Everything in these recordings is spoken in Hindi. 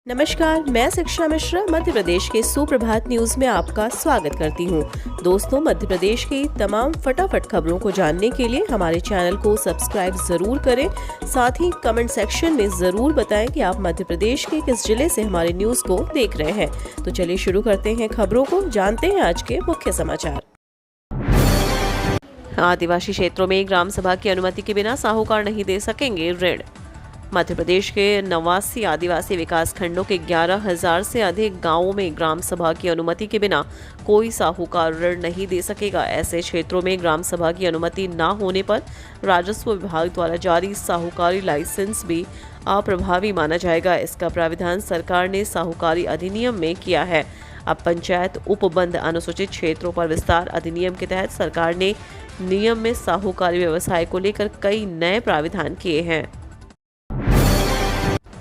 नमस्कार, मैं शिक्षा मिश्रा मध्य प्रदेश के सुप्रभात न्यूज में आपका स्वागत करती हूँ। दोस्तों, मध्य प्रदेश की तमाम फटाफट खबरों को जानने के लिए हमारे चैनल को सब्सक्राइब जरूर करें। साथ ही कमेंट सेक्शन में जरूर बताएं कि आप मध्य प्रदेश के किस जिले से हमारे न्यूज को देख रहे हैं। तो चलिए शुरू करते हैं खबरों को, जानते हैं आज के मुख्य समाचार। आदिवासी क्षेत्रों में ग्राम सभा की अनुमति के बिना साहूकार नहीं दे सकेंगे ऋण। मध्य प्रदेश के 89 आदिवासी विकास खंडों के 11,000 से अधिक गांवों में ग्राम सभा की अनुमति के बिना कोई साहूकार ऋण नहीं दे सकेगा। ऐसे क्षेत्रों में ग्राम सभा की अनुमति न होने पर राजस्व विभाग द्वारा जारी साहूकारी लाइसेंस भी अप्रभावी माना जाएगा। इसका प्राविधान सरकार ने साहूकारी अधिनियम में किया है। अब पंचायत उपबंध अनुसूचित क्षेत्रों पर विस्तार अधिनियम के तहत सरकार ने नियम में साहूकारी व्यवसाय को लेकर कई नए प्राविधान किए हैं।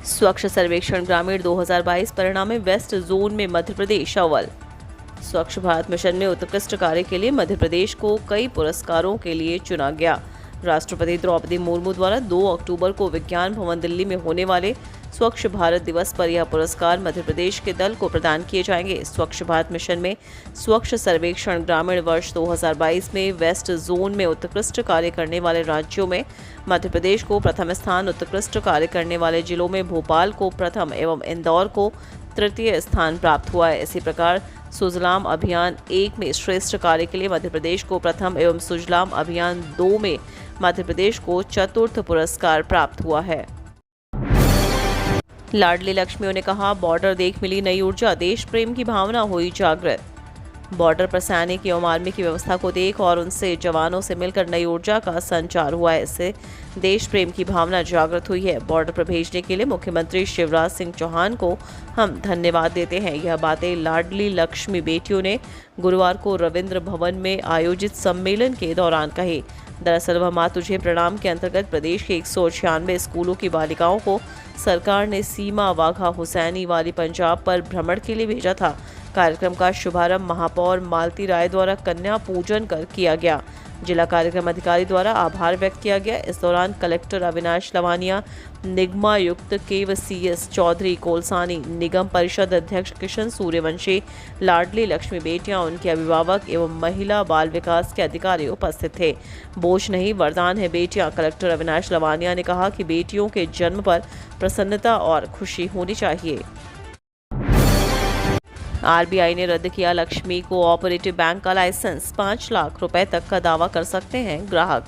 स्वच्छ सर्वेक्षण ग्रामीण 2022 परिणाम में वेस्ट जोन में मध्य प्रदेश अव्वल। स्वच्छ भारत मिशन में उत्कृष्ट कार्य के लिए मध्य प्रदेश को कई पुरस्कारों के लिए चुना गया। राष्ट्रपति द्रौपदी मुर्मू द्वारा 2 अक्टूबर को विज्ञान भवन दिल्ली में होने वाले स्वच्छ भारत दिवस पर यह पुरस्कार मध्य प्रदेश के दल को प्रदान किए जाएंगे। स्वच्छ भारत मिशन में स्वच्छ सर्वेक्षण ग्रामीण वर्ष 2022 में वेस्ट जोन में उत्कृष्ट कार्य करने वाले राज्यों में मध्य प्रदेश को प्रथम स्थान, उत्कृष्ट कार्य करने वाले जिलों में भोपाल को प्रथम एवं इंदौर को तृतीय स्थान प्राप्त हुआ है। इसी प्रकार सुजलाम अभियान 1 में श्रेष्ठ कार्य के लिए मध्य प्रदेश को प्रथम एवं सुजलाम अभियान 2 में मध्य प्रदेश को चतुर्थ पुरस्कार प्राप्त हुआ है। लाडली लक्ष्मियों ने कहा, बॉर्डर देख मिली नई ऊर्जा, देश प्रेम की भावना हुई जागृत। बॉर्डर पर सैनिक एवं आर्मी की व्यवस्था को देख और उनसे जवानों से मिलकर नई ऊर्जा का संचार हुआ है। इससे देश प्रेम की भावना जागृत हुई है। बॉर्डर पर भेजने के लिए मुख्यमंत्री शिवराज सिंह चौहान को हम धन्यवाद देते हैं। यह बातें लाडली लक्ष्मी बेटियों ने गुरुवार को रविंद्र भवन में आयोजित सम्मेलन के दौरान कही। दरअसल वह माँ तुझे प्रणाम के अंतर्गत प्रदेश के 196 स्कूलों की बालिकाओं को सरकार ने सीमा वाघा हुसैनी वाली पंजाब पर भ्रमण के लिए भेजा था। कार्यक्रम का शुभारंभ महापौर मालती राय द्वारा कन्या पूजन कर किया गया। जिला कार्यक्रम अधिकारी द्वारा आभार व्यक्त किया गया। इस दौरान कलेक्टर अविनाश लवानिया, निगमायुक्त केवसीएस चौधरी कोलसानी, निगम परिषद अध्यक्ष किशन सूर्यवंशी, लाडली लक्ष्मी बेटियां, उनके अभिभावक एवं महिला बाल विकास के अधिकारी उपस्थित थे। बोझ नहीं वरदान है बेटियां। कलेक्टर अविनाश लवानिया ने कहा कि बेटियों के जन्म पर प्रसन्नता और खुशी होनी चाहिए। आरबीआई ने रद्द किया लक्ष्मी कोऑपरेटिव बैंक का लाइसेंस, 5 लाख रुपए तक का दावा कर सकते हैं ग्राहक।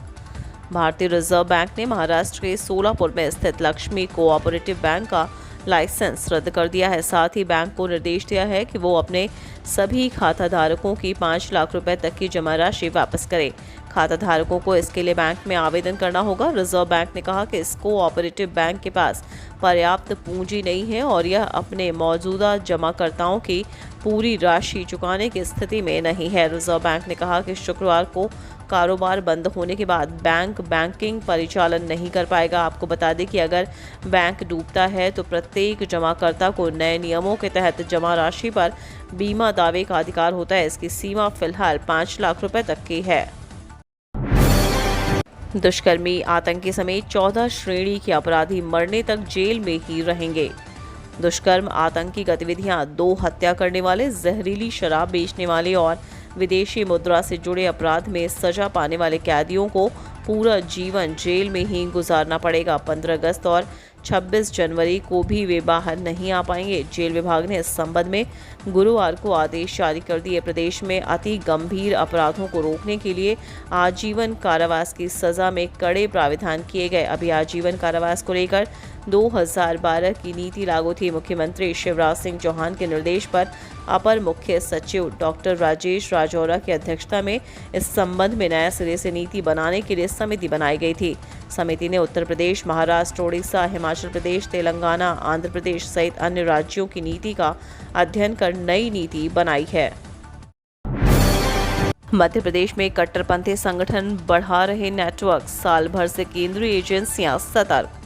भारतीय रिजर्व बैंक ने महाराष्ट्र के सोलापुर में स्थित लक्ष्मी कोऑपरेटिव बैंक का लाइसेंस रद्द कर दिया है। साथ ही बैंक को निर्देश दिया है कि वो अपने सभी खाता धारकों की 5 लाख रुपए तक की जमा राशि वापस करें। खाता धारकों को इसके लिए बैंक में आवेदन करना होगा। रिजर्व बैंक ने कहा कि इस कोऑपरेटिव बैंक के पास पर्याप्त पूंजी नहीं है और यह अपने मौजूदा जमाकर्ताओं की पूरी राशि चुकाने की स्थिति में नहीं है। रिजर्व बैंक ने कहा कि शुक्रवार को कारोबार बंद होने के बाद बैंक बैंकिंग परिचालन नहीं कर पाएगा। आपको बता दें कि अगर बैंक डूबता है तो प्रत्येक जमाकर्ता को नए नियमों के तहत जमा राशि पर बीमा दावे का अधिकार होता है। इसकी सीमा फिलहाल 5 लाख रुपए तक की है। दुष्कर्मी, आतंकी समेत 14 श्रेणी के अपराधी मरने तक जेल में ही रहेंगे। दुष्कर्म, आतंकी गतिविधियां, 2 हत्या करने वाले, जहरीली शराब बेचने वाले और विदेशी मुद्रा से जुड़े अपराध में सजा पाने वाले कैदियों को पूरा जीवन जेल में ही गुजारना पड़ेगा। 15 अगस्त और 26 जनवरी को भी वे बाहर नहीं आ पाएंगे। जेल विभाग ने इस संबंध में गुरुवार को आदेश जारी कर दिए। प्रदेश में अति गंभीर अपराधों को रोकने के लिए आजीवन कारावास की सजा में कड़े प्राविधान किए गए। अभी आजीवन कारावास को लेकर 2012 की नीति लागू थी। मुख्यमंत्री शिवराज सिंह चौहान के निर्देश पर अपर मुख्य सचिव डॉक्टर राजेश राजौरा की अध्यक्षता में इस संबंध में नया सिरे से नीति बनाने के लिए समिति बनाई गई थी। समिति ने उत्तर प्रदेश, महाराष्ट्र, उड़ीसा, हिमाचल प्रदेश, तेलंगाना, आंध्र प्रदेश सहित अन्य राज्यों की नीति का अध्ययन कर नई नीति बनाई है। मध्य प्रदेश में कट्टरपंथी संगठन बढ़ा रहे नेटवर्क, साल भर से केंद्रीय एजेंसियां सतर्क।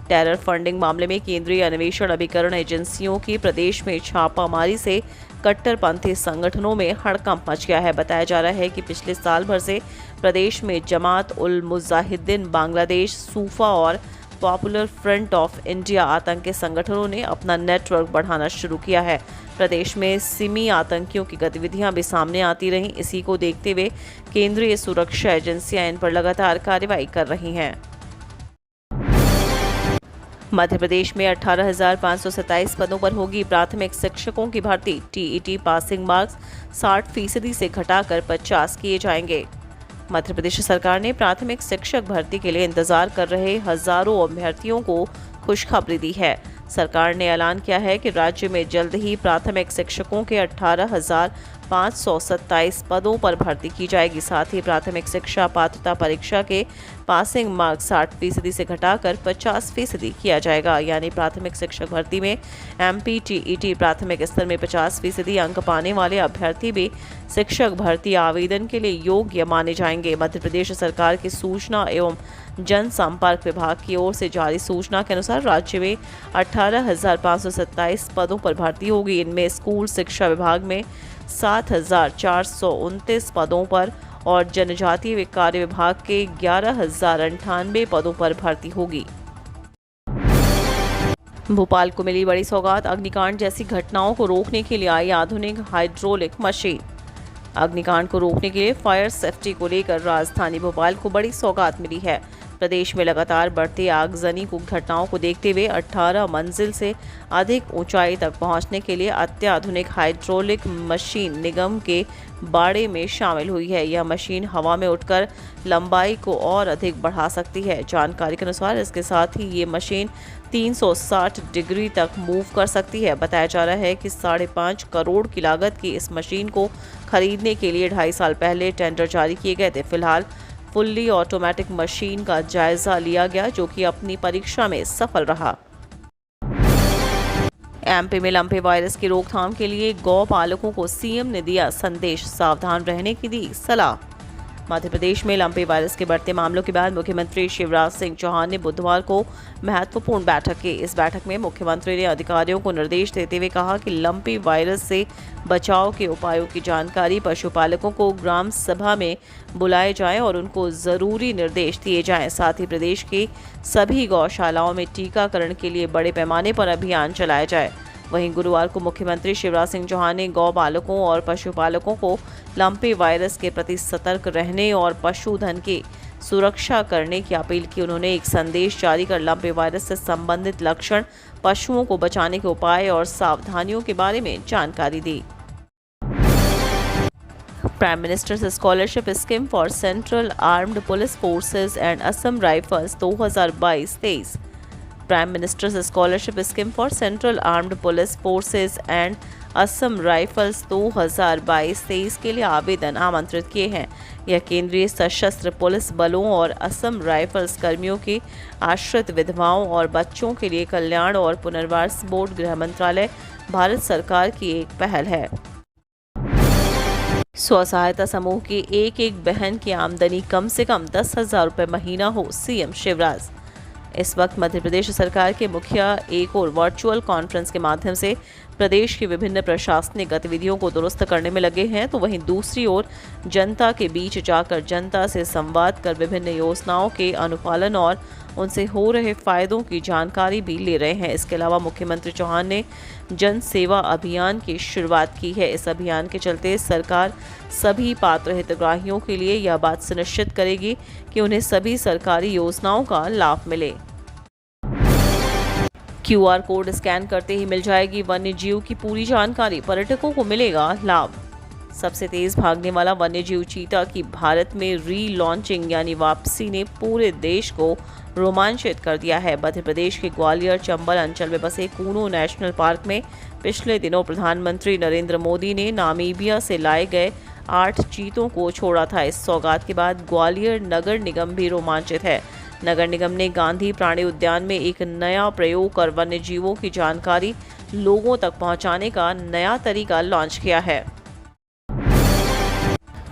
टेरर फंडिंग मामले में केंद्रीय अन्वेषण अभिकरण एजेंसियों की प्रदेश में छापामारी से कट्टरपंथी संगठनों में हड़कंप मच गया है। बताया जा रहा है कि पिछले साल भर से प्रदेश में जमात उल मुजाहिदीन बांग्लादेश, सूफा और पॉपुलर फ्रंट ऑफ इंडिया आतंकी संगठनों ने अपना नेटवर्क बढ़ाना शुरू किया है। प्रदेश में सिमी आतंकियों की गतिविधियां भी सामने आती रहीं। इसी को देखते हुए केंद्रीय सुरक्षा एजेंसियां इन पर लगातार कार्रवाई कर रही हैं। मध्य प्रदेश में 18,527 पदों पर होगी प्राथमिक शिक्षकों की भर्ती। टीईटी पासिंग मार्क्स 60% से घटाकर 50 किए जाएंगे। मध्य प्रदेश सरकार ने प्राथमिक शिक्षक भर्ती के लिए इंतजार कर रहे हजारों अभ्यर्थियों को खुशखबरी दी है। सरकार ने ऐलान किया है कि राज्य में जल्द ही प्राथमिक शिक्षकों के 18,527 पदों पर भर्ती की जाएगी। साथ ही प्राथमिक शिक्षा पात्रता परीक्षा के पासिंग मार्क्स 60% से घटाकर 50% किया जाएगा। यानी प्राथमिक शिक्षक भर्ती में एमपी टीईटी प्राथमिक स्तर में 50% अंक पाने वाले अभ्यर्थी भी शिक्षक भर्ती आवेदन के लिए योग्य माने जाएंगे। मध्य प्रदेश सरकार की सूचना एवं जनसंपर्क विभाग की ओर से जारी सूचना के अनुसार राज्य में 18,527 पदों पर भर्ती होगी। इनमें स्कूल शिक्षा विभाग में 7,429 पदों पर और जनजातीय कार्य विभाग के 11,098 पदों पर भर्ती होगी। भोपाल को मिली बड़ी सौगात, अग्निकांड जैसी घटनाओं को रोकने के लिए आई आधुनिक हाइड्रोलिक मशीन। अग्निकांड को रोकने के लिए फायर सेफ्टी को लेकर राजधानी भोपाल को बड़ी सौगात मिली है। प्रदेश में लगातार बढ़ती आगजनी को घटनाओं को देखते हुए 18 मंजिल से अधिक ऊंचाई तक पहुंचने के लिए अत्याधुनिक हाइड्रोलिक मशीन निगम के बाड़े में शामिल हुई है। यह मशीन हवा में उठकर लंबाई को और अधिक बढ़ा सकती है। जानकारी के अनुसार इसके साथ ही ये मशीन 360 डिग्री तक मूव कर सकती है। बताया जा रहा है कि 5.5 करोड़ की लागत की इस मशीन को खरीदने के लिए 2.5 साल पहले टेंडर जारी किए गए थे। फिलहाल फुल्ली ऑटोमेटिक मशीन का जायजा लिया गया, जो कि अपनी परीक्षा में सफल रहा। एमपी में लंपे वायरस की रोकथाम के लिए गौ पालकों को सीएम ने दिया संदेश, सावधान रहने की दी सलाह। मध्य प्रदेश में लंपे वायरस के बढ़ते मामलों के बाद मुख्यमंत्री शिवराज सिंह चौहान ने बुधवार को महत्वपूर्ण बैठक की। इस बैठक में मुख्यमंत्री ने अधिकारियों को निर्देश देते हुए कहा कि लंपे वायरस से बचाव के उपायों की जानकारी पशुपालकों को ग्राम सभा में बुलाए जाएं और उनको जरूरी निर्देश दिए जाएं। साथ ही प्रदेश की सभी गौशालाओं में टीकाकरण के लिए बड़े पैमाने पर अभियान चलाया जाए। वहीं गुरुवार को मुख्यमंत्री शिवराज सिंह चौहान ने गौ पालकों और पशुपालकों को लंपे वायरस के प्रति सतर्क रहने और पशुधन की सुरक्षा करने की अपील की। उन्होंने एक संदेश जारी कर लंपे वायरस से संबंधित लक्षण, पशुओं को बचाने के उपाय और सावधानियों के बारे में जानकारी दी। Prime minister's scholarship scheme for central armed police forces and Assam rifles 2022-23। Prime minister's scholarship scheme for central armed police forces and Assam rifles 2022-23 के लिए आवेदन आमंत्रित किए हैं। यह केंद्रीय सशस्त्र पुलिस बलों और असम राइफल्स कर्मियों की आश्रित विधवाओं और बच्चों के लिए कल्याण और पुनर्वास बोर्ड, गृह मंत्रालय, भारत सरकार की एक पहल है। स्व सहायता समूह की एक बहन की आमदनी कम से कम 10,000 रुपये महीना हो, सीएम शिवराज। इस वक्त मध्य प्रदेश सरकार के मुखिया एक और वर्चुअल कॉन्फ्रेंस के माध्यम से प्रदेश की विभिन्न प्रशासनिक गतिविधियों को दुरुस्त करने में लगे हैं, तो वहीं दूसरी ओर जनता के बीच जाकर जनता से संवाद कर विभिन्न योजनाओं के अनुपालन और उनसे हो रहे फायदों की जानकारी भी ले रहे हैं। इसके अलावा मुख्यमंत्री चौहान ने जन सेवा अभियान की शुरुआत की है। इस अभियान के चलते सरकार सभी पात्र हितग्राहियों के लिए यह बात सुनिश्चित करेगी कि उन्हें सभी सरकारी योजनाओं का लाभ मिले। QR कोड स्कैन करते ही मिल जाएगी वन्यजीव की पूरी जानकारी, पर्यटकों को मिलेगा लाभ। सबसे तेज भागने वाला वन्यजीव चीता की भारत में री-लॉन्चिंग यानी वापसी ने पूरे देश को रोमांचित कर दिया है। मध्य प्रदेश के ग्वालियर चंबल अंचल में बसे कूनो नेशनल पार्क में पिछले दिनों प्रधानमंत्री नरेंद्र मोदी ने नामीबिया से लाए गए 8 चीतों को छोड़ा था। इस सौगात के बाद ग्वालियर नगर निगम भी रोमांचित है। नगर निगम ने गांधी प्राणी उद्यान में एक नया प्रयोग कर वन्यजीवों की जानकारी लोगों तक पहुंचाने का नया तरीका लॉन्च किया है।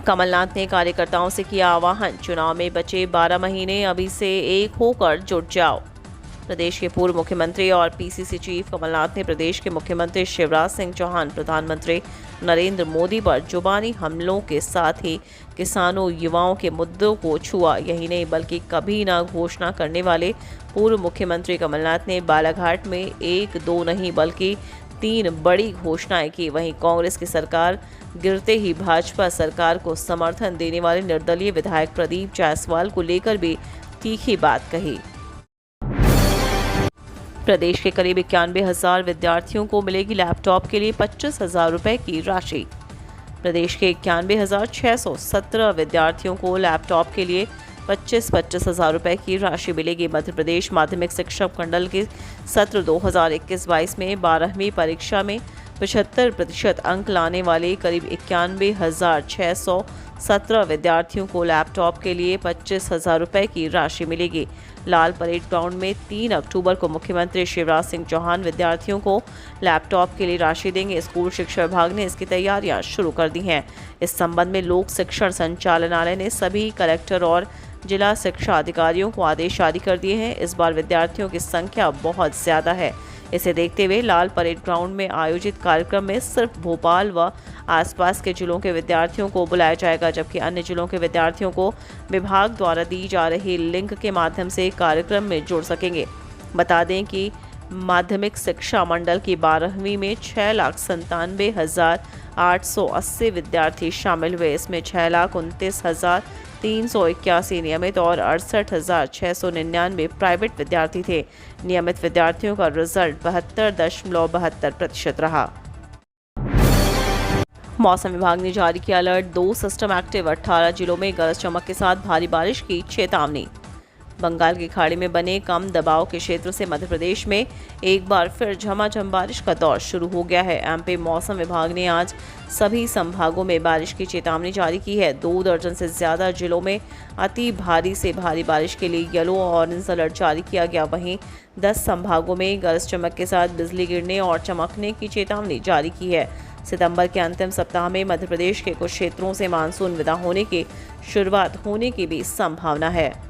कमलनाथ ने कार्यकर्ताओं से किया आह्वान, चुनाव में बचे 12 महीने, अभी से एक होकर जुट जाओ। प्रदेश के पूर्व मुख्यमंत्री और पीसीसी चीफ कमलनाथ ने प्रदेश के मुख्यमंत्री शिवराज सिंह चौहान, प्रधानमंत्री नरेंद्र मोदी पर जुबानी हमलों के साथ ही किसानों, युवाओं के मुद्दों को छुआ। यही नहीं बल्कि कभी ना घोषणा करने वाले पूर्व मुख्यमंत्री कमलनाथ ने बालाघाट में एक दो नहीं बल्कि 3 बड़ी घोषणाएं की। वहीं कांग्रेस की सरकार गिरते ही भाजपा सरकार को समर्थन देने वाले निर्दलीय विधायक प्रदीप जायसवाल को लेकर भी तीखी बात कही। प्रदेश के करीब 91,000 विद्यार्थियों को मिलेगी लैपटॉप के लिए 25,000 रुपए की राशि। प्रदेश के 91,617 विद्यार्थियों को लैपटॉप के लिए 25,000 रुपए की राशि मिलेगी। मध्य प्रदेश माध्यमिक शिक्षक मंडल के सत्र 2021-22 में 12वीं परीक्षा में 75% अंक लाने वाले करीब 91,617 विद्यार्थियों को लैपटॉप के लिए 25,000 रुपए की राशि मिलेगी। लाल परेड ग्राउंड में 3 अक्टूबर को मुख्यमंत्री शिवराज सिंह चौहान विद्यार्थियों को लैपटॉप के लिए राशि देंगे। स्कूल शिक्षा विभाग ने इसकी तैयारियां शुरू कर दी हैं। इस संबंध में लोक शिक्षण संचालनालय ने सभी कलेक्टर और जिला शिक्षा अधिकारियों को आदेश जारी कर दिए हैं। इस बार विद्यार्थियों की संख्या बहुत ज्यादा है। इसे देखते हुए लाल परेड ग्राउंड में आयोजित कार्यक्रम में सिर्फ भोपाल व आसपास के जिलों के विद्यार्थियों को बुलाया जाएगा, जबकि अन्य जिलों के विद्यार्थियों को विभाग द्वारा दी जा रही लिंक के माध्यम से कार्यक्रम में जुड़ सकेंगे। बता दें कि माध्यमिक शिक्षा मंडल की 12वीं में 6,97,880 विद्यार्थी शामिल हुए। इसमें 6,29,381 नियमित और 68,699 प्राइवेट विद्यार्थी थे। नियमित विद्यार्थियों का रिजल्ट 72.72% रहा। मौसम विभाग ने जारी किया अलर्ट, 2 सिस्टम एक्टिव, 18 जिलों में गरज चमक के साथ भारी बारिश की चेतावनी। बंगाल की खाड़ी में बने कम दबाव के क्षेत्र से मध्य प्रदेश में एक बार फिर झमाझम बारिश का दौर शुरू हो गया है। एमपी मौसम विभाग ने आज सभी संभागों में बारिश की चेतावनी जारी की है। 2 दर्जन से ज्यादा जिलों में अति भारी से भारी बारिश के लिए येलो और ऑरेंज अलर्ट जारी किया गया। वहीं 10 संभागों में गरज चमक के साथ बिजली गिरने और चमकने की चेतावनी जारी की है। सितंबर के अंतिम सप्ताह में मध्य प्रदेश के कुछ क्षेत्रों से मानसून विदा होने की शुरुआत होने की भी संभावना है।